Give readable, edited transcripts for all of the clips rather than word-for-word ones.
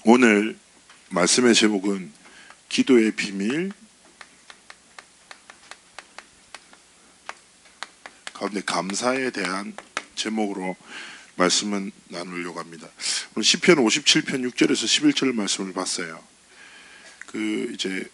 오늘 말씀의 제목은 기도의 비밀 가운데 감사에 대한 제목으로 말씀을 나누려고 합니다. 오늘 시편 57편 6절에서 11절 말씀을 봤어요. 이제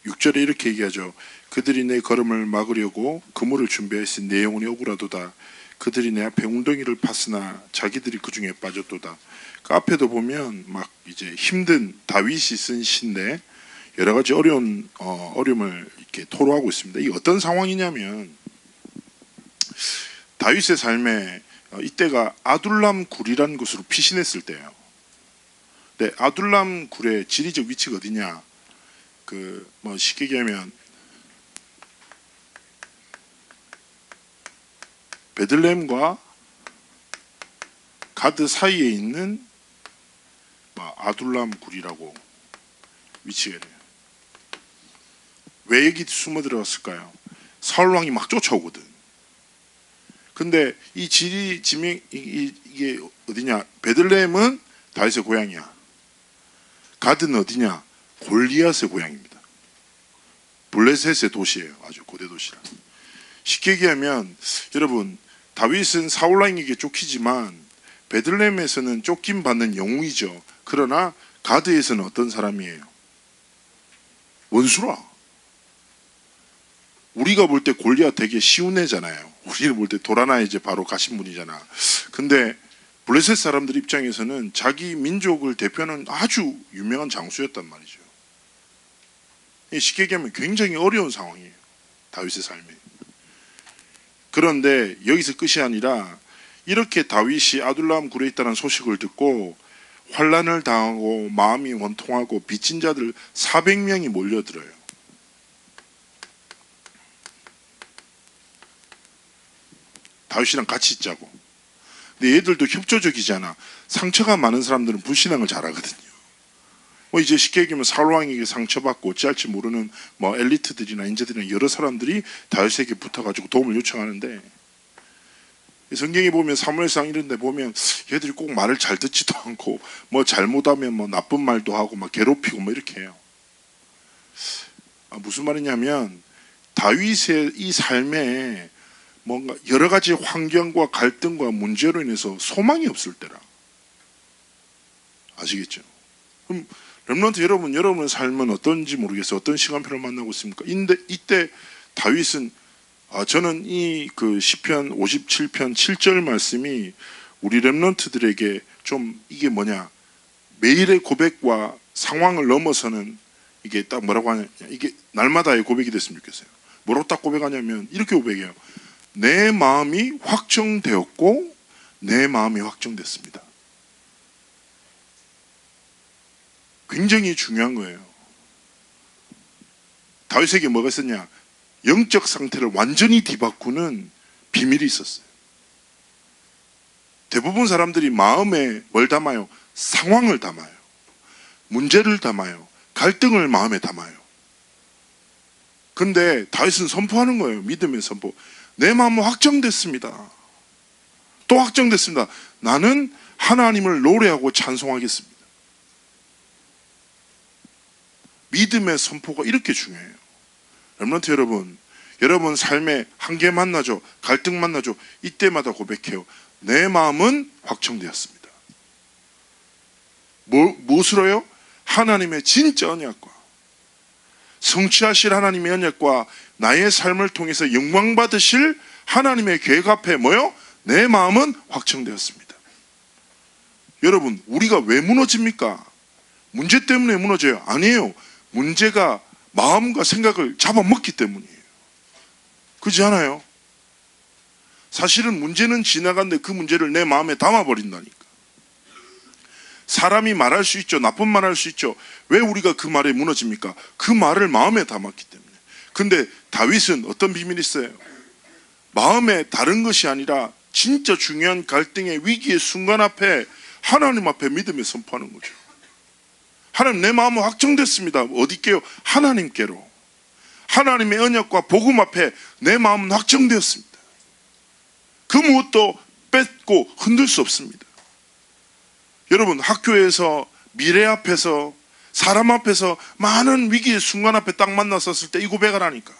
6절에 이렇게 얘기하죠. 그들이 내 걸음을 막으려고 그물을 준비하였으니 내 영혼이 억울하도다. 그들이 내 앞에 웅덩이를 팠으나 자기들이 그 중에 빠졌도다. 그 앞에도 보면 막 이제 힘든 다윗이 쓴 시인데 여러 가지 어려움을 이렇게 토로하고 있습니다. 이게 어떤 상황이냐면 다윗의 삶에 이때가 아둘람 굴이라는 곳으로 피신했을 때예요. 근데 아둘람 굴의 지리적 위치가 어디냐? 쉽게 얘기하면 베들레헴과 가드 사이에 있는 아둘람 굴이라고 위치가 돼요. 왜 여기 숨어 들어갔을까요? 사울 왕이 막 쫓아오거든. 근데 이 지명이 이게 어디냐? 베들레헴은 다윗의 고향이야. 가드는 어디냐? 골리앗의 고향입니다. 블레셋의 도시예요. 아주 고대 도시라. 쉽게 얘기하면 여러분, 다윗은 사울 왕에게 쫓기지만 베들레헴에서는 쫓김 받는 영웅이죠. 그러나 가드에서는 어떤 사람이에요? 원수라. 우리가 볼 때 골리앗 되게 쉬운 애잖아요. 우리는 볼 때 도라나 이제 바로 가신 분이잖아. 근데 블레셋 사람들 입장에서는 자기 민족을 대표하는 아주 유명한 장수였단 말이죠. 쉽게 얘기하면 굉장히 어려운 상황이에요. 다윗의 삶이. 그런데 여기서 끝이 아니라 이렇게 다윗이 아둘람 굴에 있다는 소식을 듣고 환난을 당하고 마음이 원통하고 빚진 자들 400명이 몰려들어요. 다윗이랑 같이 있자고. 근데 얘들도 협조적이잖아. 상처가 많은 사람들은 불신앙을 잘하거든요. 이제 쉽게 얘기하면 사울 왕에게 상처받고 어찌할지 모르는 엘리트들이나 인재들이나 여러 사람들이 다윗에게 붙어가지고 도움을 요청하는데, 성경에 보면 사무엘상 이런 데 보면 얘들이 꼭 말을 잘 듣지도 않고 잘못하면 나쁜 말도 하고 괴롭히고 이렇게 해요. 무슨 말이냐면 다윗의 이 삶에 뭔가 여러 가지 환경과 갈등과 문제로 인해서 소망이 없을 때라. 아시겠죠? 그럼 렘넌트 여러분의 삶은 어떤지 모르겠어요. 어떤 시간표를 만나고 있습니까? 이때 다윗은 저는 이 시편 57편 7절 말씀이 우리 렘넌트들에게 좀 이게 뭐냐, 매일의 고백과 상황을 넘어서는 이게 딱 뭐라고 하냐, 이게 날마다의 고백이 됐으면 좋겠어요. 뭐라고 딱 고백하냐면 이렇게 고백해요. 내 마음이 확정되었고 내 마음이 확정됐습니다. 굉장히 중요한 거예요. 다윗에게 뭐가 있었냐? 영적 상태를 완전히 뒤바꾸는 비밀이 있었어요. 대부분 사람들이 마음에 뭘 담아요? 상황을 담아요. 문제를 담아요. 갈등을 마음에 담아요. 근데 다윗은 선포하는 거예요. 믿음의 선포. 내 마음은 확정됐습니다. 또 확정됐습니다. 나는 하나님을 노래하고 찬송하겠습니다. 믿음의 선포가 이렇게 중요해요. 렘넌트 여러분 삶에 한계 만나죠. 갈등 만나죠. 이때마다 고백해요. 내 마음은 확정되었습니다. 무엇으로요? 하나님의 진짜 언약과 성취하실 하나님의 언약과 나의 삶을 통해서 영광 받으실 하나님의 계획 앞에 내 마음은 확정되었습니다. 여러분, 우리가 왜 무너집니까? 문제 때문에 무너져요? 아니에요. 문제가 마음과 생각을 잡아먹기 때문이에요. 그렇지 않아요? 사실은 문제는 지나갔는데 그 문제를 내 마음에 담아버린다니까. 사람이 말할 수 있죠. 나쁜 말 할 수 있죠. 왜 우리가 그 말에 무너집니까? 그 말을 마음에 담았기 때문에. 근데 다윗은 어떤 비밀이 있어요? 마음에 다른 것이 아니라 진짜 중요한 갈등의 위기의 순간 앞에 하나님 앞에 믿음을 선포하는 거죠. 하나님, 내 마음은 확정됐습니다. 어디께요? 하나님께로. 하나님의 언약과 복음 앞에 내 마음은 확정되었습니다. 그 무엇도 뺏고 흔들 수 없습니다. 여러분, 학교에서, 미래 앞에서, 사람 앞에서 많은 위기의 순간 앞에 딱 만났었을 때 이 고백을 하니까,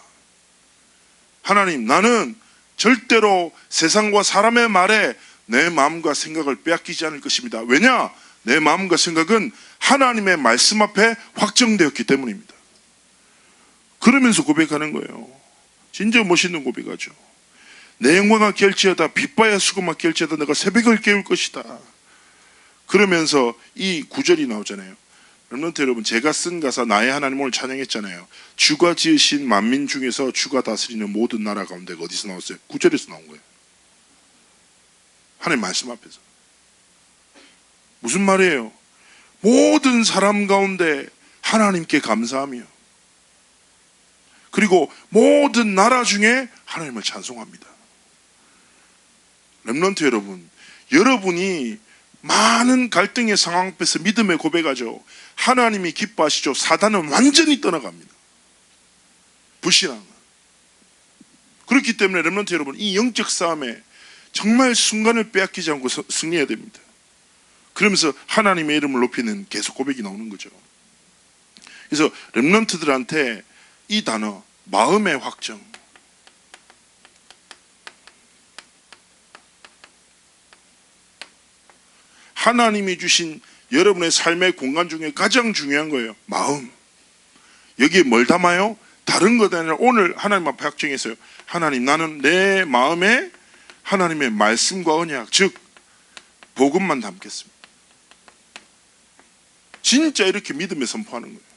하나님, 나는 절대로 세상과 사람의 말에 내 마음과 생각을 빼앗기지 않을 것입니다. 왜냐? 내 마음과 생각은 하나님의 말씀 앞에 확정되었기 때문입니다. 그러면서 고백하는 거예요. 진짜 멋있는 고백하죠. 내 영광아 깰지어다, 빛바야 수고마 깰지어다, 내가 새벽을 깨울 것이다. 그러면서 이 구절이 나오잖아요. 렘넌트 여러분, 제가 쓴 가사 나의 하나님 오늘 찬양했잖아요. 주가 지으신 만민 중에서 주가 다스리는 모든 나라 가운데가 어디서 나왔어요? 구절에서 나온 거예요. 하나님 말씀 앞에서. 무슨 말이에요? 모든 사람 가운데 하나님께 감사하며, 그리고 모든 나라 중에 하나님을 찬송합니다. 렘넌트 여러분, 여러분이 많은 갈등의 상황 앞에서 믿음의 고백하죠. 하나님이 기뻐하시죠. 사단은 완전히 떠나갑니다. 불신앙은. 그렇기 때문에 렘넌트 여러분, 이 영적 싸움에 정말 순간을 빼앗기지 않고 승리해야 됩니다. 그러면서 하나님의 이름을 높이는 계속 고백이 나오는 거죠. 그래서 렘넌트들한테 이 단어, 마음의 확정, 하나님이 주신 여러분의 삶의 공간 중에 가장 중요한 거예요. 마음. 여기에 뭘 담아요? 다른 것 아니라 오늘 하나님 앞에 확정했어요. 하나님, 나는 내 마음에 하나님의 말씀과 언약, 즉 복음만 담겠습니다. 진짜 이렇게 믿음에 선포하는 거예요.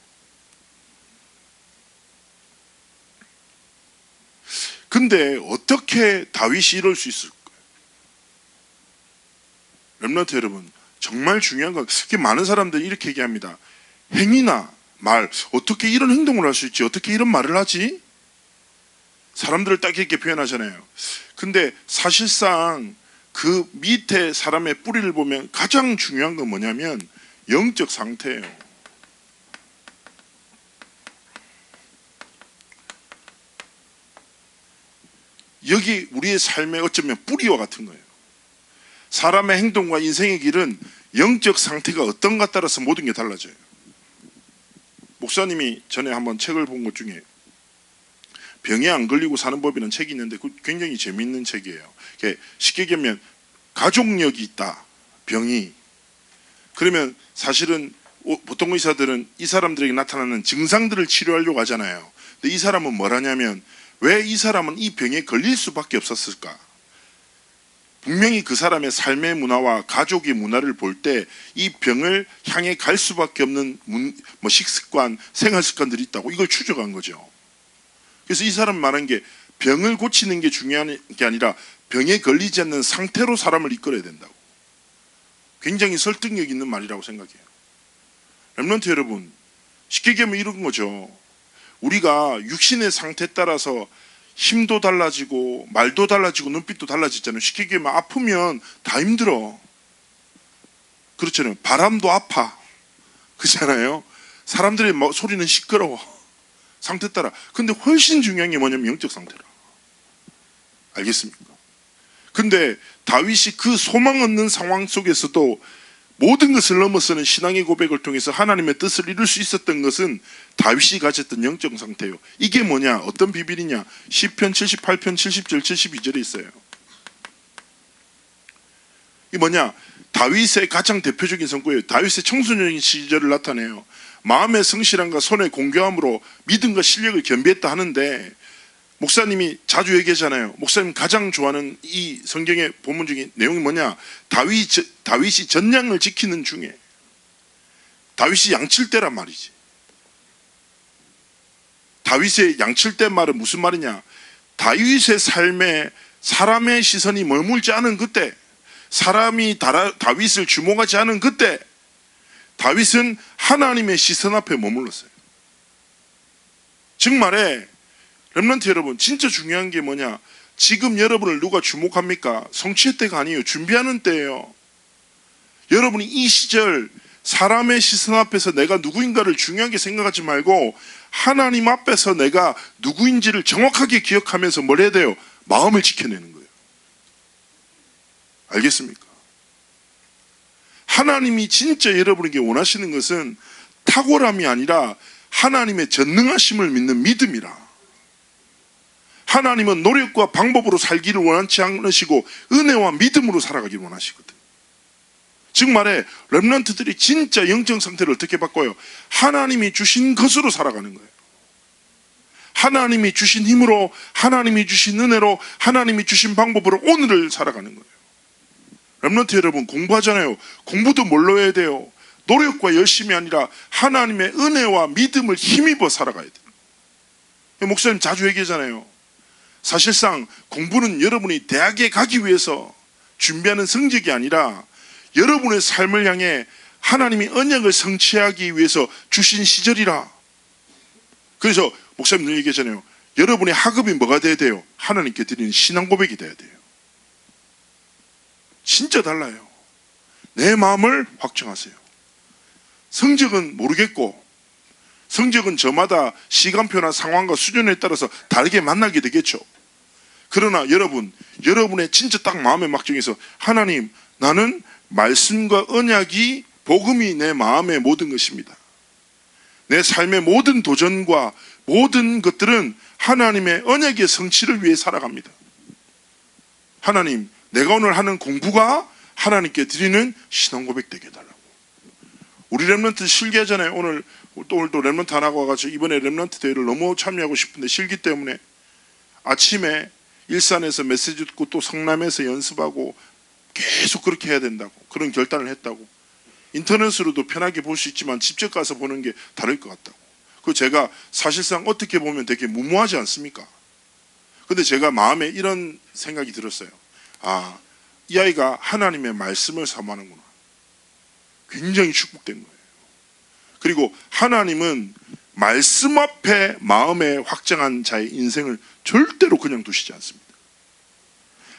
근데 어떻게 다윗이 이럴 수 있을까요? 렘넌트 여러분, 정말 중요한 건, 많은 사람들이 이렇게 얘기합니다. 행위나 말, 어떻게 이런 행동을 할 수 있지? 어떻게 이런 말을 하지? 사람들을 딱 이렇게 표현하잖아요. 근데 사실상 그 밑에 사람의 뿌리를 보면 가장 중요한 건 뭐냐면 영적 상태예요. 여기 우리의 삶의 어쩌면 뿌리와 같은 거예요. 사람의 행동과 인생의 길은 영적 상태가 어떤가 따라서 모든 게 달라져요. 목사님이 전에 한번 책을 본 것 중에 병에 안 걸리고 사는 법이라는 책이 있는데 굉장히 재미있는 책이에요. 쉽게 얘기하면 가족력이 있다, 병이. 그러면 사실은 보통 의사들은 이 사람들에게 나타나는 증상들을 치료하려고 하잖아요. 근데 이 사람은 뭘 하냐면, 왜 이 사람은 이 병에 걸릴 수밖에 없었을까? 분명히 그 사람의 삶의 문화와 가족의 문화를 볼 때 이 병을 향해 갈 수밖에 없는 식습관, 생활 습관들이 있다고 이걸 추적한 거죠. 그래서 이 사람 말한 게 병을 고치는 게 중요한 게 아니라 병에 걸리지 않는 상태로 사람을 이끌어야 된다고. 굉장히 설득력 있는 말이라고 생각해요. 렘넌트 여러분, 쉽게 얘기하면 이런 거죠. 우리가 육신의 상태에 따라서 힘도 달라지고 말도 달라지고 눈빛도 달라지잖아요. 쉽게 얘기하면 아프면 다 힘들어. 그렇잖아요. 바람도 아파. 그렇잖아요. 사람들의 소리는 시끄러워. 상태 따라. 근데 훨씬 중요한 게 뭐냐면 영적 상태라. 알겠습니까? 근데 다윗이 그 소망 없는 상황 속에서도 모든 것을 넘어서는 신앙의 고백을 통해서 하나님의 뜻을 이룰 수 있었던 것은 다윗이 가졌던 영적 상태예요. 이게 뭐냐? 어떤 비밀이냐? 시편 78편 70절 72절에 있어요. 이게 뭐냐? 다윗의 가장 대표적인 성구예요. 다윗의 청소년 시절을 나타내요. 마음의 성실함과 손의 공교함으로 믿음과 실력을 겸비했다 하는데, 목사님이 자주 얘기하잖아요. 목사님 가장 좋아하는 이 성경의 본문 중에 내용이 뭐냐? 다윗이 전량을 지키는 중에, 다윗이 양칠 때란 말이지. 다윗의 양칠 때 말은 무슨 말이냐? 다윗의 삶에 사람의 시선이 머물지 않은 그때, 사람이 다윗을 주목하지 않은 그때, 다윗은 하나님의 시선 앞에 머물렀어요. 즉 말해, 렘넌트 여러분, 진짜 중요한 게 뭐냐? 지금 여러분을 누가 주목합니까? 성취의 때가 아니에요. 준비하는 때예요. 여러분이 이 시절 사람의 시선 앞에서 내가 누구인가를 중요하게 생각하지 말고 하나님 앞에서 내가 누구인지를 정확하게 기억하면서 뭘 해야 돼요? 마음을 지켜내는 거예요. 알겠습니까? 하나님이 진짜 여러분에게 원하시는 것은 탁월함이 아니라 하나님의 전능하심을 믿는 믿음이라. 하나님은 노력과 방법으로 살기를 원하지 않으시고 은혜와 믿음으로 살아가기를 원하시거든. 즉 말해 렘넌트들이 진짜 영적 상태를 어떻게 바꿔요? 하나님이 주신 것으로 살아가는 거예요. 하나님이 주신 힘으로, 하나님이 주신 은혜로, 하나님이 주신 방법으로 오늘을 살아가는 거예요. 렘넌트 여러분, 공부하잖아요. 공부도 뭘로 해야 돼요? 노력과 열심이 아니라 하나님의 은혜와 믿음을 힘입어 살아가야 돼요. 목사님 자주 얘기하잖아요. 사실상 공부는 여러분이 대학에 가기 위해서 준비하는 성적이 아니라 여러분의 삶을 향해 하나님이 언약을 성취하기 위해서 주신 시절이라. 그래서 목사님 늘 얘기하잖아요. 여러분의 학업이 뭐가 돼야 돼요? 하나님께 드리는 신앙 고백이 돼야 돼요. 진짜 달라요. 내 마음을 확정하세요. 성적은 모르겠고, 성적은 저마다 시간표나 상황과 수준에 따라서 다르게 만나게 되겠죠. 그러나 여러분, 여러분의 진짜 딱 마음에 막정해서 하나님, 나는 말씀과 언약이 복음이 내 마음의 모든 것입니다. 내 삶의 모든 도전과 모든 것들은 하나님의 언약의 성취를 위해 살아갑니다. 하나님, 내가 오늘 하는 공부가 하나님께 드리는 신앙 고백 되게 해달라고. 우리 렘넌트 실기하잖아요. 오늘도 렘넌트 안 하고 와가지고 이번에 렘넌트 대회를 너무 참여하고 싶은데 실기 때문에 아침에 일산에서 메시지 듣고 또 성남에서 연습하고 계속 그렇게 해야 된다고 그런 결단을 했다고. 인터넷으로도 편하게 볼 수 있지만 직접 가서 보는 게 다를 것 같다고. 그 제가 사실상 어떻게 보면 되게 무모하지 않습니까? 근데 제가 마음에 이런 생각이 들었어요. 아, 이 아이가 하나님의 말씀을 사모하는구나. 굉장히 축복된 거예요. 그리고 하나님은 말씀 앞에 마음에 확정한 자의 인생을 절대로 그냥 두시지 않습니다.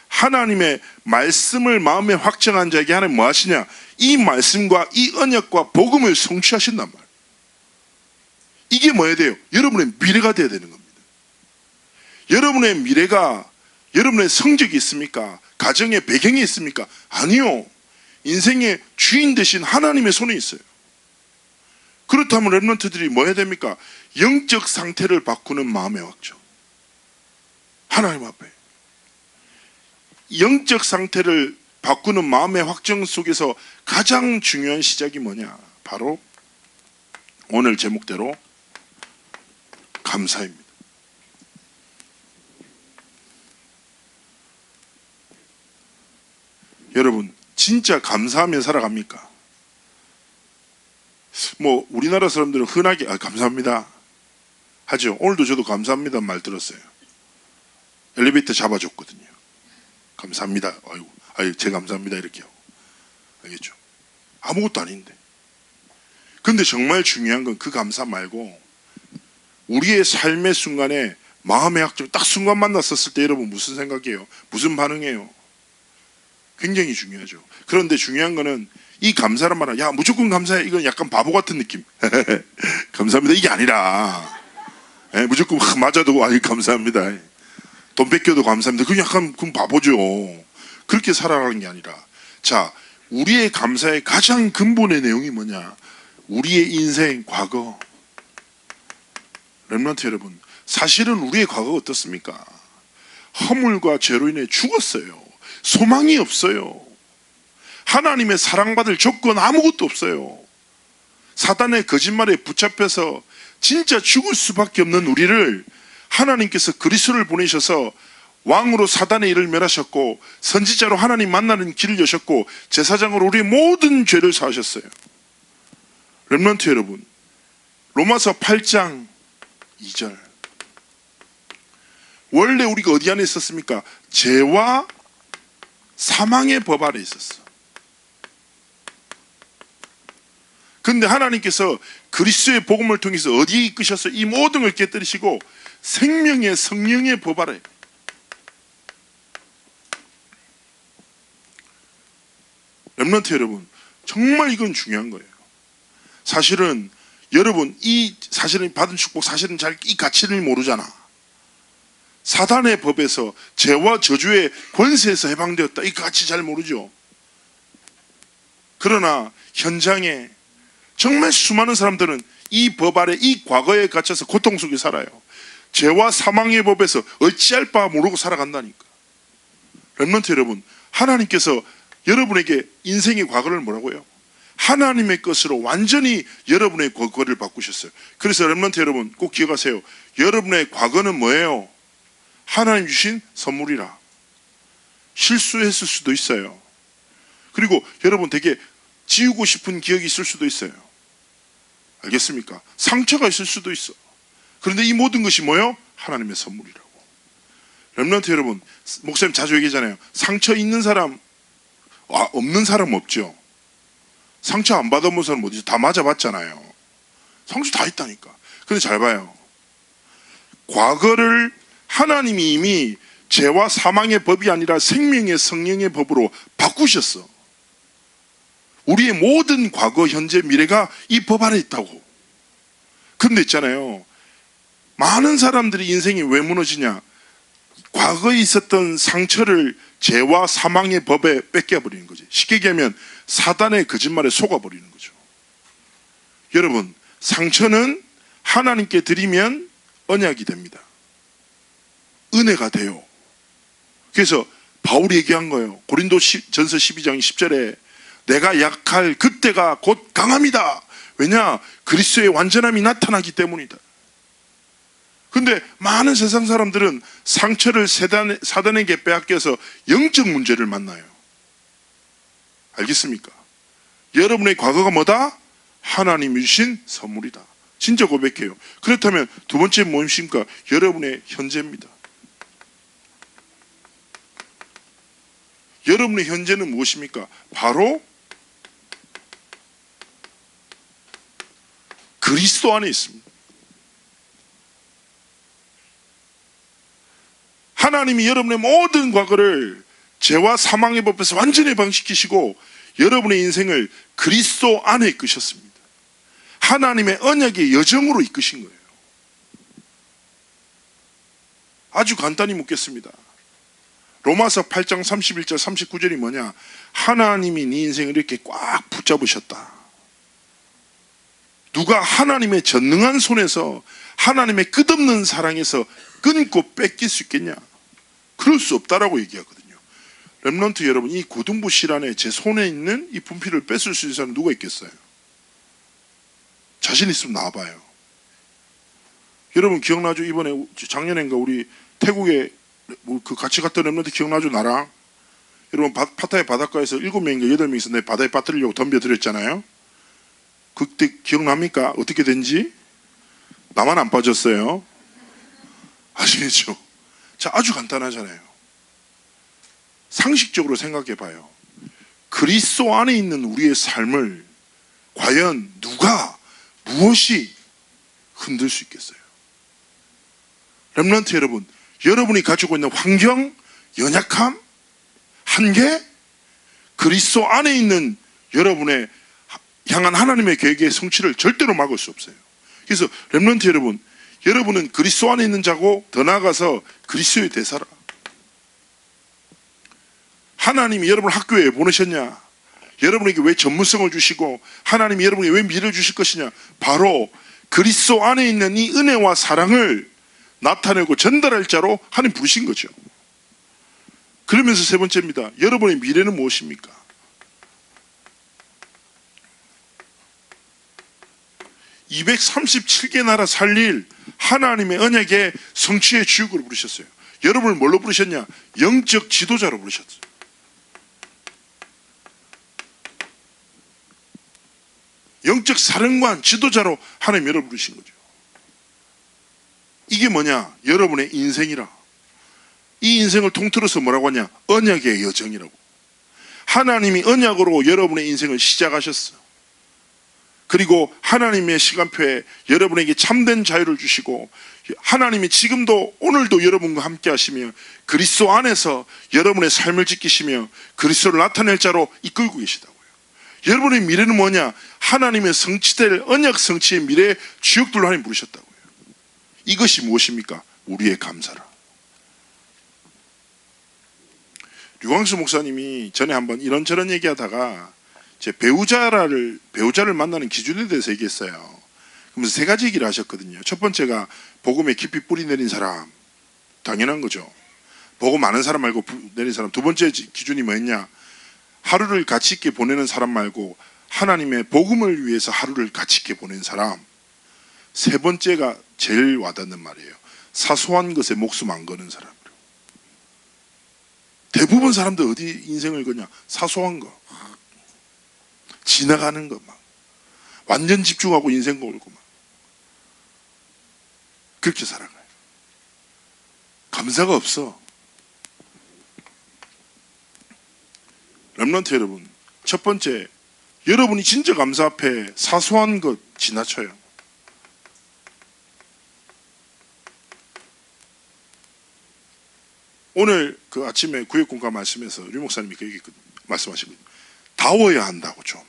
하나님의 말씀을 마음에 확정한 자에게 하나님 뭐 하시냐? 이 말씀과 이 언약과 복음을 성취하신단 말이에요. 이게 뭐야 돼요? 여러분의 미래가 돼야 되는 겁니다. 여러분의 미래가 여러분의 성적이 있습니까? 가정의 배경이 있습니까? 아니요. 인생의 주인 되신 하나님의 손에 있어요. 그렇다면 렘넌트들이 뭐 해야 됩니까? 영적 상태를 바꾸는 마음의 확정. 하나님 앞에 영적 상태를 바꾸는 마음의 확정 속에서 가장 중요한 시작이 뭐냐? 바로 오늘 제목대로 감사입니다. 여러분, 진짜 감사하며 살아갑니까? 뭐 우리나라 사람들은 흔하게 감사합니다 하죠. 오늘도 저도 감사합니다 말 들었어요. 엘리베이터 잡아줬거든요. 감사합니다. 아유, 제 감사합니다 이렇게 하고. 알겠죠? 아무것도 아닌데. 근데 정말 중요한 건 그 감사 말고 우리의 삶의 순간에 마음의 확정 딱 순간 만났었을 때 여러분 무슨 생각이에요? 무슨 반응이에요? 굉장히 중요하죠. 그런데 중요한 거는 이 감사란 말은 야 무조건 감사해 이건 약간 바보 같은 느낌. 감사합니다 이게 아니라 무조건 맞아도 아니 감사합니다. 돈 뺏겨도 감사합니다. 그건 약간 그건 바보죠. 그렇게 살아가는 게 아니라 자 우리의 감사의 가장 근본의 내용이 뭐냐? 우리의 인생 과거. 렘넌트 여러분, 사실은 우리의 과거가 어떻습니까? 허물과 죄로 인해 죽었어요. 소망이 없어요. 하나님의 사랑받을 조건 아무것도 없어요. 사단의 거짓말에 붙잡혀서 진짜 죽을 수밖에 없는 우리를 하나님께서 그리스도를 보내셔서 왕으로 사단의 일을 멸하셨고 선지자로 하나님 만나는 길을 여셨고 제사장으로 우리의 모든 죄를 사하셨어요. 렘넌트 여러분, 로마서 8장 2절 원래 우리가 어디 안에 있었습니까? 죄와 사망의 법 아래 있었어. 근데 하나님께서 그리스도의 복음을 통해서 어디에 이끄셔서 이 모든 걸 깨뜨리시고 생명의 성령의 법 아래. 렘넌트 여러분, 정말 이건 중요한 거예요. 사실은 여러분 사실은 받은 축복 사실은 잘 이 가치를 모르잖아. 사단의 법에서 죄와 저주의 권세에서 해방되었다. 이 가치 잘 모르죠. 그러나 현장에 정말 수많은 사람들은 이 법 아래 이 과거에 갇혀서 고통 속에 살아요. 죄와 사망의 법에서 어찌할 바 모르고 살아간다니까. 렘넌트 여러분, 하나님께서 여러분에게 인생의 과거를 뭐라고요? 하나님의 것으로 완전히 여러분의 과거를 바꾸셨어요. 그래서 렘넌트 여러분 꼭 기억하세요. 여러분의 과거는 뭐예요? 하나님 주신 선물이라. 실수했을 수도 있어요. 그리고 여러분 되게 지우고 싶은 기억이 있을 수도 있어요. 알겠습니까? 상처가 있을 수도 있어. 그런데 이 모든 것이 뭐예요? 하나님의 선물이라고. 렘넌트 여러분, 목사님 자주 얘기하잖아요. 상처 있는 사람, 없는 사람 없죠. 상처 안 받아본 사람 어디서 다 맞아봤잖아요. 상처 다 있다니까. 근데 잘 봐요. 과거를 하나님이 이미 죄와 사망의 법이 아니라 생명의 성령의 법으로 바꾸셨어. 우리의 모든 과거, 현재, 미래가 이 법 안에 있다고. 근데 있잖아요. 많은 사람들이 인생이 왜 무너지냐? 과거에 있었던 상처를 죄와 사망의 법에 뺏겨버리는 거지. 쉽게 얘기하면 사단의 거짓말에 속아버리는 거죠. 여러분, 상처는 하나님께 드리면 언약이 됩니다. 은혜가 돼요. 그래서 바울이 얘기한 거예요. 고린도전서 12장 10절에 내가 약할 그때가 곧 강함이다. 왜냐? 그리스도의 완전함이 나타나기 때문이다. 근데 많은 세상 사람들은 상처를 사단에게 빼앗겨서 영적 문제를 만나요. 알겠습니까? 여러분의 과거가 뭐다? 하나님이 주신 선물이다. 진짜 고백해요. 그렇다면 두 번째 무엇입니까? 여러분의 현재입니다. 여러분의 현재는 무엇입니까? 바로 그리스도 안에 있습니다. 하나님이 여러분의 모든 과거를 죄와 사망의 법에서 완전히 방식시키시고 여러분의 인생을 그리스도 안에 이끄셨습니다. 하나님의 언약의 여정으로 이끄신 거예요. 아주 간단히 묻겠습니다. 로마서 8장 31절 39절이 뭐냐? 하나님이 네 인생을 이렇게 꽉 붙잡으셨다. 누가 하나님의 전능한 손에서 하나님의 끝없는 사랑에서 끊고 뺏길 수 있겠냐? 그럴 수 없다라고 얘기하거든요. 렘넌트 여러분, 이 고등부 실안에 제 손에 있는 이 분필을 뺏을 수 있는 사람 누가 있겠어요? 자신 있으면 나와봐요. 여러분 기억나죠? 이번에 작년인가 우리 태국에 그 같이 갔던 렘넌트 기억나죠? 나랑 여러분 파타야 바닷가에서 7명인가 8명이서 내 바다에 빠뜨리려고 덤벼들었잖아요. 그때 기억납니까? 어떻게 된지? 나만 안 빠졌어요. 아시겠죠? 자, 아주 간단하잖아요. 상식적으로 생각해 봐요. 그리스도 안에 있는 우리의 삶을 과연 누가 무엇이 흔들 수 있겠어요? 렘넌트 여러분, 여러분이 가지고 있는 환경, 연약함, 한계, 그리스도 안에 있는 여러분의 향한 하나님의 계획의 성취를 절대로 막을 수 없어요. 그래서 렘넌트 여러분, 여러분은 그리스도 안에 있는 자고 더 나아가서 그리스도의 대사라. 하나님이 여러분을 학교에 보내셨냐? 여러분에게 왜 전문성을 주시고 하나님이 여러분에게 왜 미래를 주실 것이냐? 바로 그리스도 안에 있는 이 은혜와 사랑을 나타내고 전달할 자로 하나님 부르신 거죠. 그러면서 세 번째입니다. 여러분의 미래는 무엇입니까? (237개) 나라 살릴 하나님의 언약의 성취의 주역으로 부르셨어요. 여러분을 뭘로 부르셨냐? 영적 지도자로 부르셨어요. 영적 사령관, 지도자로 하나님 여러분을 부르신 거죠. 이게 뭐냐? 여러분의 인생이라. 이 인생을 통틀어서 뭐라고 하냐? 언약의 여정이라고. 하나님이 언약으로 여러분의 인생을 시작하셨어. 그리고 하나님의 시간표에 여러분에게 참된 자유를 주시고 하나님이 지금도 오늘도 여러분과 함께 하시며 그리스도 안에서 여러분의 삶을 지키시며 그리스도를 나타낼 자로 이끌고 계시다고요. 여러분의 미래는 뭐냐? 하나님의 성취될 언약 성취의 미래의 주역들로 하나님 부르셨다고요. 이것이 무엇입니까? 우리의 감사라. 류광수 목사님이 전에 한번 이런저런 얘기하다가 제 배우자를 만나는 기준에 대해서 얘기했어요. 그러면서 세 가지 얘기를 하셨거든요. 첫 번째가 복음에 깊이 뿌리 내린 사람, 당연한 거죠. 복음 많은 사람 말고 내린 사람. 두 번째 기준이 뭐였냐? 하루를 가치 있게 보내는 사람 말고 하나님의 복음을 위해서 하루를 가치 있게 보낸 사람. 세 번째가 제일 와닿는 말이에요. 사소한 것에 목숨 안 거는 사람. 대부분 사람들 어디 인생을 거냐? 사소한 거, 지나가는 것, 막 완전 집중하고 인생 걸고 막 그렇게 살아가요. 감사가 없어. 렘넌트 여러분, 첫 번째, 여러분이 진짜 감사 앞에 사소한 것 지나쳐요. 오늘 그 아침에 구역공과 말씀에서 류 목사님이 그 얘기 말씀하시거든요. 다워야 한다고. 좀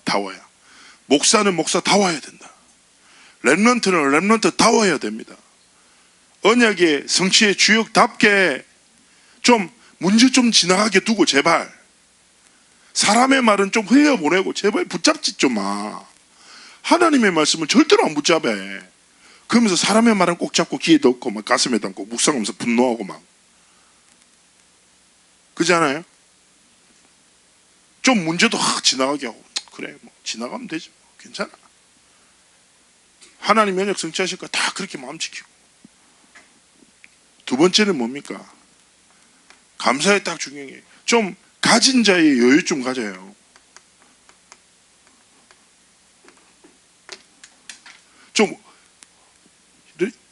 다워야. 목사는 목사다워야 된다. 렘넌트는 렘넌트다워야 됩니다. 언약의 성취의 주역답게 좀 문제 좀 지나가게 두고 제발 사람의 말은 좀 흘려보내고 제발 붙잡지 좀 마. 하나님의 말씀은 절대로 안 붙잡아. 그러면서 사람의 말은 꼭 잡고 귀에 넣고 막 가슴에 담고 묵상하면서 분노하고 막 그렇지 않아요? 좀 문제도 지나가게 하고 그래 뭐 지나가면 되지 뭐. 괜찮아. 하나님 언약 성취하실 거 다 그렇게 마음 지키고. 두 번째는 뭡니까? 감사에 딱 중요한 게 좀 가진 자의 여유 좀 가져요. 좀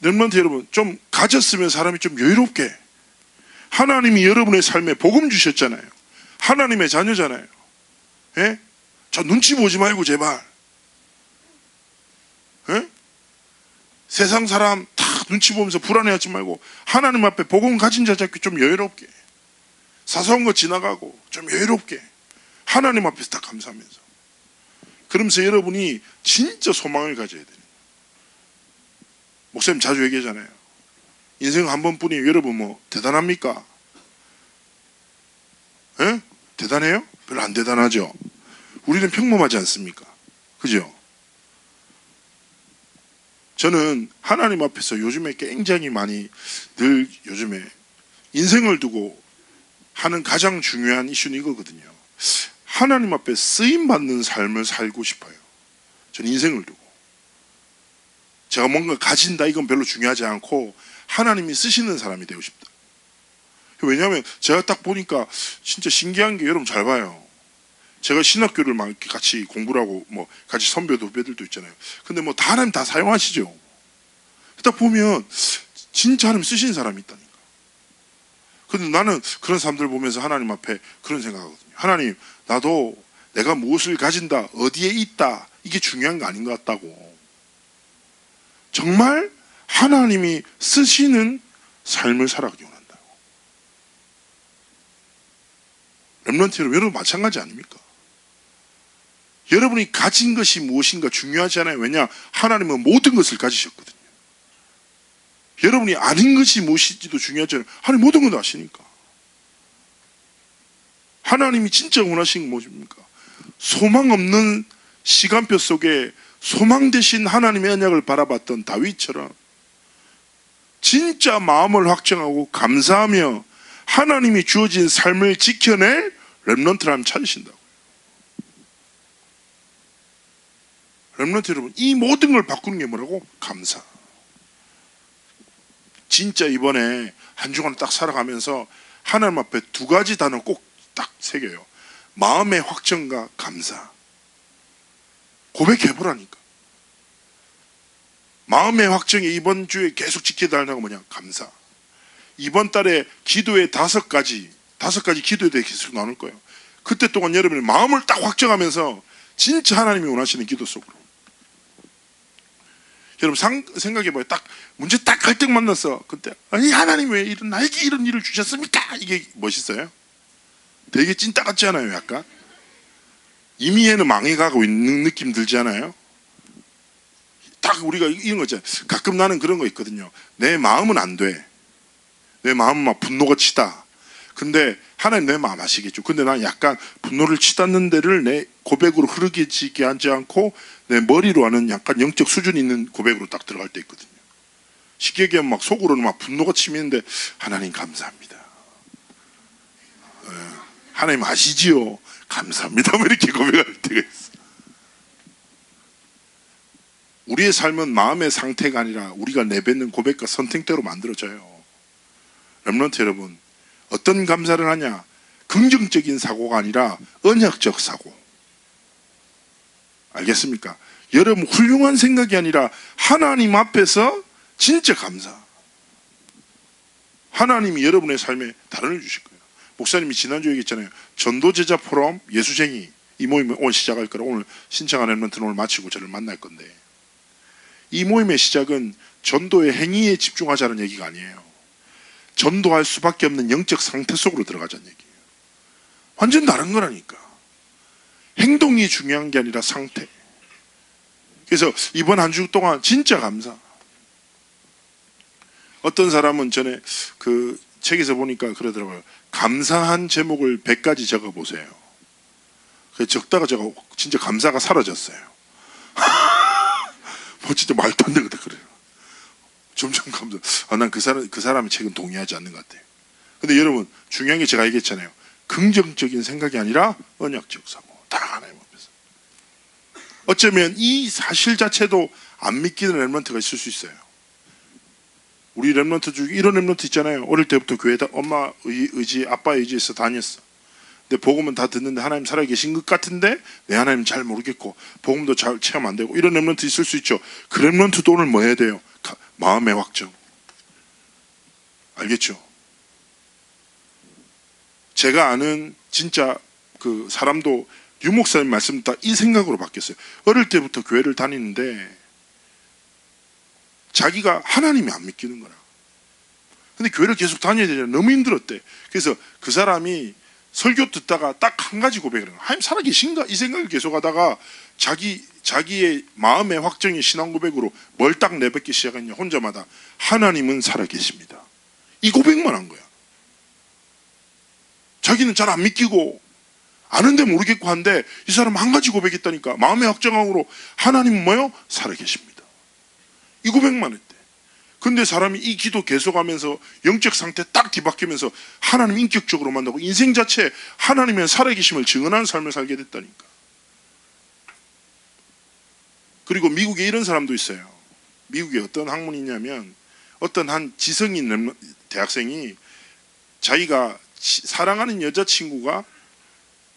렘넌트 여러분 좀 가졌으면 사람이 좀 여유롭게. 하나님이 여러분의 삶에 복음 주셨잖아요. 하나님의 자녀잖아요. 예? 저 눈치 보지 말고 제발. 예? 세상 사람 다 눈치 보면서 불안해하지 말고 하나님 앞에 복음 가진 자 잡기 좀 여유롭게. 사소한 거 지나가고 좀 여유롭게 하나님 앞에서 다 감사하면서. 그러면서 여러분이 진짜 소망을 가져야 돼요. 목사님 자주 얘기하잖아요. 인생 한 번뿐이에요. 여러분 뭐 대단합니까? 에? 대단해요? 별로 안 대단하죠. 우리는 평범하지 않습니까? 그죠? 저는 하나님 앞에서 요즘에 굉장히 많이 늘 요즘에 인생을 두고 하는 가장 중요한 이슈는 이거거든요. 하나님 앞에 쓰임받는 삶을 살고 싶어요. 저는 인생을 두고 제가 뭔가 가진다 이건 별로 중요하지 않고 하나님이 쓰시는 사람이 되고 싶다. 왜냐하면 제가 딱 보니까 진짜 신기한 게 여러분 잘 봐요. 제가 신학교를 막 이렇게 같이 공부를 하고 뭐 같이 선배도 후배들도 있잖아요. 근데 뭐 다 하나님 다 사용하시죠. 딱 보면 진짜 하나님 쓰시는 사람이 있다니까. 근데 나는 그런 사람들 보면서 하나님 앞에 그런 생각하거든요. 하나님, 나도 내가 무엇을 가진다, 어디에 있다, 이게 중요한 거 아닌 것 같다고. 정말 하나님이 쓰시는 삶을 살아가기 원한다고. 렘넌트 여러분 마찬가지 아닙니까? 여러분이 가진 것이 무엇인가 중요하지 않아요. 왜냐? 하나님은 모든 것을 가지셨거든요. 여러분이 아는 것이 무엇인지도 중요하지 않아요. 하나님 모든 걸 아시니까. 하나님이 진짜 원하시는 게 무엇입니까? 소망 없는 시간표 속에 소망 대신 하나님의 언약을 바라봤던 다윗처럼 진짜 마음을 확정하고 감사하며 하나님이 주어진 삶을 지켜낼 렘넌트를 하나님 찾으신다고요. 렘넌트 여러분, 이 모든 걸 바꾸는 게 뭐라고? 감사. 진짜 이번에 한 주간 딱 살아가면서 하나님 앞에 두 가지 단어 꼭 딱 새겨요. 마음의 확정과 감사. 고백해보라니까. 마음의 확정이 이번 주에 계속 지켜야 되는 뭐냐? 감사. 이번 달에 기도의 다섯 가지 기도에 대해 계속 나눌 거예요. 그때 동안 여러분의 마음을 딱 확정하면서 진짜 하나님이 원하시는 기도 속으로. 여러분 생각해봐요. 딱 문제 딱 갈등 만났어. 그때 아니 하나님 왜 나에게 이런 일을 주셨습니까? 이게 멋있어요? 되게 찐따 같지 않아요? 약간 이미에는 망해가고 있는 느낌 들지 않아요? 딱 우리가 이런 거 있잖아요. 가끔 나는 그런 거 있거든요. 내 마음은 안 돼. 내 마음은 막 분노가 치다. 근데 하나님 내 마음 아시겠죠. 근데 난 약간 분노를 치닫는 데를 내 고백으로 흐르게 하지 않고 내 머리로 하는 약간 영적 수준 있는 고백으로 딱 들어갈 때 있거든요. 쉽게 얘기하면 막 속으로는 막 분노가 치미는데 하나님 감사합니다. 하나님 아시지요? 감사합니다. 뭐 이렇게 고백할 때가 있어. 우리의 삶은 마음의 상태가 아니라 우리가 내뱉는 고백과 선택대로 만들어져요. 렘넌트 여러분, 어떤 감사를 하냐? 긍정적인 사고가 아니라 언약적 사고. 알겠습니까? 여러분 훌륭한 생각이 아니라 하나님 앞에서 진짜 감사. 하나님이 여러분의 삶에 달원을 주실 거예요. 목사님이 지난주에 얘기했잖아요. 전도제자 포럼 예수쟁이 이 모임을 오늘 시작할 거라 오늘 신청한 렘넌트는 오늘 마치고 저를 만날 건데 이 모임의 시작은 전도의 행위에 집중하자는 얘기가 아니에요. 전도할 수밖에 없는 영적 상태 속으로 들어가자는 얘기예요. 완전 다른 거라니까. 행동이 중요한 게 아니라 상태. 그래서 이번 한 주 동안 진짜 감사. 어떤 사람은 전에 그 책에서 보니까 그러더라고요. 감사한 제목을 100가지 적어보세요. 그래서 적다가 제가 진짜 감사가 사라졌어요. 뭐 진짜 말도 안 되거든 그래요. 점점 감사. 난 그 사람의 책은 동의하지 않는 것 같아요. 근데 여러분 중요한 게 제가 얘기했잖아요. 긍정적인 생각이 아니라 언약적 사고. 다 하나님 앞에서. 어쩌면 이 사실 자체도 안 믿기는 렘넌트가 있을 수 있어요. 우리 렘넌트 중에 이런 렘넌트 있잖아요. 어릴 때부터 교회다 엄마 의지, 아빠 의지에서 다녔어. 근데 복음은 다 듣는데 하나님 살아계신 것 같은데 내 하나님 잘 모르겠고 복음도 잘 체험 안 되고 이런 렘넌트 있을 수 있죠. 그 렘넌트도 오늘 뭐 해야 돼요? 마음의 확정. 알겠죠? 제가 아는 진짜 그 사람도 유 목사님 말씀 다 이 생각으로 바뀌었어요. 어릴 때부터 교회를 다니는데 자기가 하나님이 안 믿기는 거라. 근데 교회를 계속 다녀야 되잖아. 너무 힘들었대. 그래서 그 사람이 설교 듣다가 딱 한 가지 고백을 해요. 하나님 살아계신가? 이 생각을 계속 하다가 자기의 마음의 확정이 신앙 고백으로 뭘 딱 내뱉기 시작했냐. 혼자마다 하나님은 살아계십니다. 이 고백만 한 거야. 자기는 잘 안 믿기고 아는데 모르겠고 한데 이 사람 한 가지 고백했다니까. 마음의 확정으로 하나님은 뭐요? 살아계십니다. 이 고백만 했대. 근데 사람이 이 기도 계속하면서 영적 상태 딱 뒤바뀌면서 하나님 인격적으로 만나고 인생 자체 하나님의 살아계심을 증언하는 삶을 살게 됐다니까. 그리고 미국에 이런 사람도 있어요. 미국에 어떤 학문이 있냐면 어떤 한 지성인 대학생이 자기가 사랑하는 여자친구가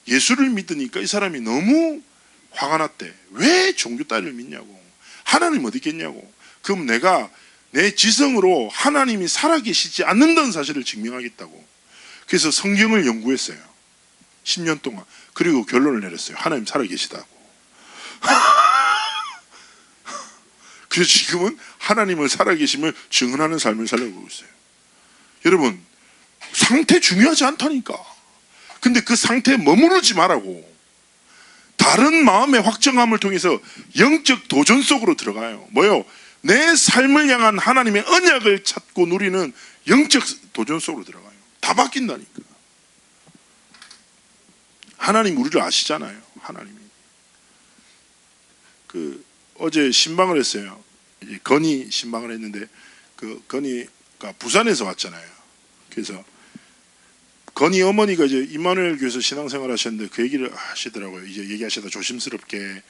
예수를 믿으니까 이 사람이 너무 화가 났대. 왜 종교 따위를 믿냐고. 하나님 어디 있겠냐고. 그럼 내가 내 지성으로 하나님이 살아계시지 않는다는 사실을 증명하겠다고. 그래서 성경을 연구했어요. 10년 동안. 그리고 결론을 내렸어요. 하나님 살아계시다고. 그래서 지금은 하나님을 살아계심을 증언하는 삶을 살아가고 있어요. 여러분 상태 중요하지 않다니까. 근데 그 상태에 머무르지 말라고. 다른 마음의 확정함을 통해서 영적 도전 속으로 들어가요. 뭐요? 내 삶을 향한 하나님의 언약을 찾고 누리는 영적 도전 속으로 들어가요. 다 바뀐다니까. 하나님 우리를 아시잖아요. 하나님이. 어제 신방을 했어요. 건희 신방을 했는데 그 건희가 부산에서 왔잖아요. 그래서 건희 어머니가 이제 임마누엘 교회에서 신앙생활 하셨는데 그 얘기를 하시더라고요. 이제 얘기하시다 조심스럽게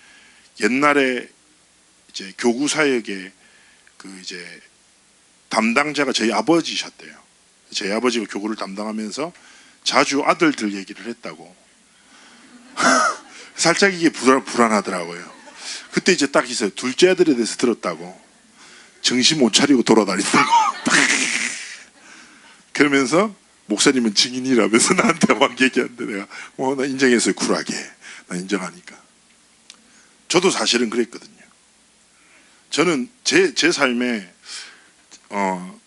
옛날에 이제 교구 사역에 그 이제 담당자가 저희 아버지셨대요. 저희 아버지가 교구를 담당하면서 자주 아들들 얘기를 했다고. 살짝 이게 불안하더라고요. 그때 이제 딱 있어요. 둘째 아들에 대해서 들었다고. 정신 못 차리고 돌아다닌다고. 그러면서 목사님은 증인이라면서 나한테 막 얘기하는데 내가 나 인정했어요. 쿨하게. 나 인정하니까. 저도 사실은 그랬거든요. 저는 제 삶에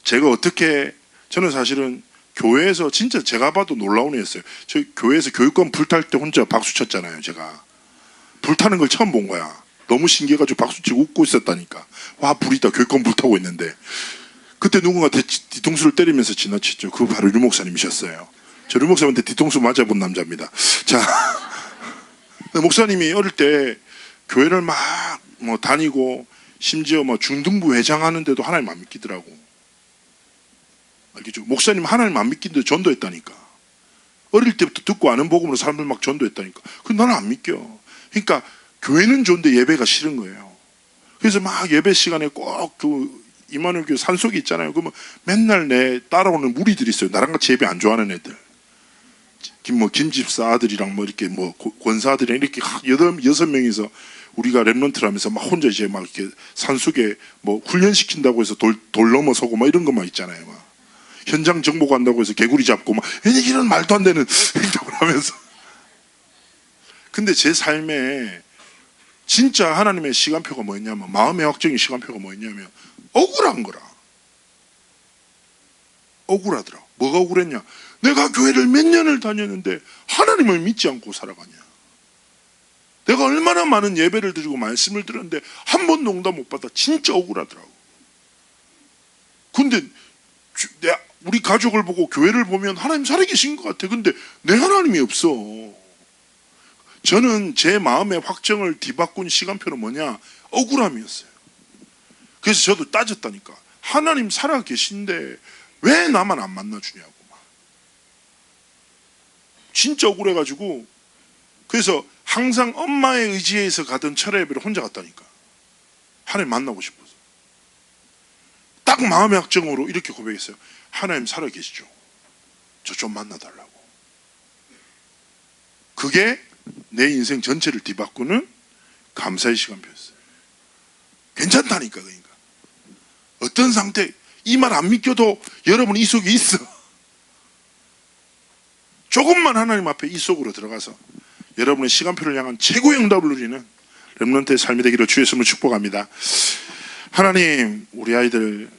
제가 어떻게 저는 사실은 교회에서 진짜 제가 봐도 놀라운 애였어요. 저 교회에서 교육권 불탈 때 혼자 박수 쳤잖아요. 제가 불타는 걸 처음 본 거야. 너무 신기해가지고 박수치고 웃고 있었다니까. 와 불이다. 교육권 불타고 있는데 그때 누군가 뒤통수를 때리면서 지나쳤죠. 그거 바로 유 목사님이셨어요. 저를 목사님한테 뒤통수 맞아본 남자입니다. 자, 목사님이 어릴 때 교회를 막 뭐 다니고 심지어 뭐 중등부 회장하는데도 하나님 안 믿기더라고. 알겠죠? 목사님 하나님 안 믿긴데 전도했다니까. 어릴 때부터 듣고 아는 복음으로 사람들 막 전도했다니까. 근데 나는 안 믿겨. 그러니까 교회는 좋은데 예배가 싫은 거예요. 그래서 막 예배 시간에 꼭 그 이만희 교회 산속에 있잖아요. 그러면 맨날 내 따라오는 무리들이 있어요. 나랑 같이 예배 안 좋아하는 애들. 김 집사 아들이랑 뭐 이렇게 뭐 권사 아들이랑 이렇게 여섯 명이서 우리가 랩런트를 하면서 막 혼자 이제 막 이렇게 산속에 뭐 훈련시킨다고 해서 돌 넘어서고 막 이런 것만 있잖아요. 막 현장 정보 간다고 해서 개구리 잡고 막 이런 말도 안 되는 행동을 하면서. 근데 제 삶에 진짜 하나님의 시간표가 뭐였냐면, 마음의 확정의 시간표가 뭐였냐면 억울한 거라. 억울하더라. 뭐가 억울했냐? 내가 교회를 몇 년을 다녔는데 하나님을 믿지 않고 살아가냐. 내가 얼마나 많은 예배를 드리고 말씀을 들었는데 한 번도 응답 못 받아. 진짜 억울하더라고. 근데 우리 가족을 보고 교회를 보면 하나님 살아계신 것 같아. 근데 내 하나님이 없어. 저는 제 마음의 확정을 뒤바꾼 시간표는 뭐냐? 억울함이었어요. 그래서 저도 따졌다니까. 하나님 살아계신데 왜 나만 안 만나주냐고. 진짜 억울해가지고, 그래서 항상 엄마의 의지에서 가던 철야 예배를 혼자 갔다니까. 하나님 만나고 싶어서. 딱 마음의 확정으로 이렇게 고백했어요. 하나님 살아계시죠? 저 좀 만나달라고. 그게 내 인생 전체를 뒤바꾸는 감사의 시간표였어요. 괜찮다니까. 그러니까 어떤 상태, 이 말 안 믿겨도 여러분 이 속에 있어. 조금만 하나님 앞에 이 속으로 들어가서 여러분의 시간표를 향한 최고의 응답을 누리는 렘넌트의 삶이 되기를 주의 이름으로 축복합니다. 하나님, 우리 아이들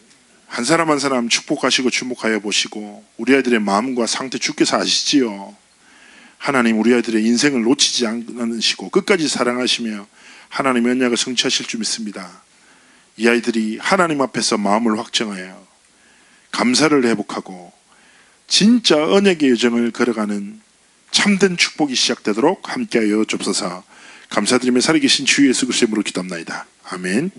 한 사람 한 사람 축복하시고 주목하여 보시고 우리 아이들의 마음과 상태 주께서 아시지요. 하나님, 우리 아이들의 인생을 놓치지 않으시고 끝까지 사랑하시며 하나님의 언약을 성취하실 줄 믿습니다. 이 아이들이 하나님 앞에서 마음을 확정하여 감사를 회복하고 진짜 언약의 여정을 걸어가는 참된 축복이 시작되도록 함께하여 주옵소서. 감사드리며 살아계신 주 예수 그리스도의 이름으로 기도합나이다. 아멘.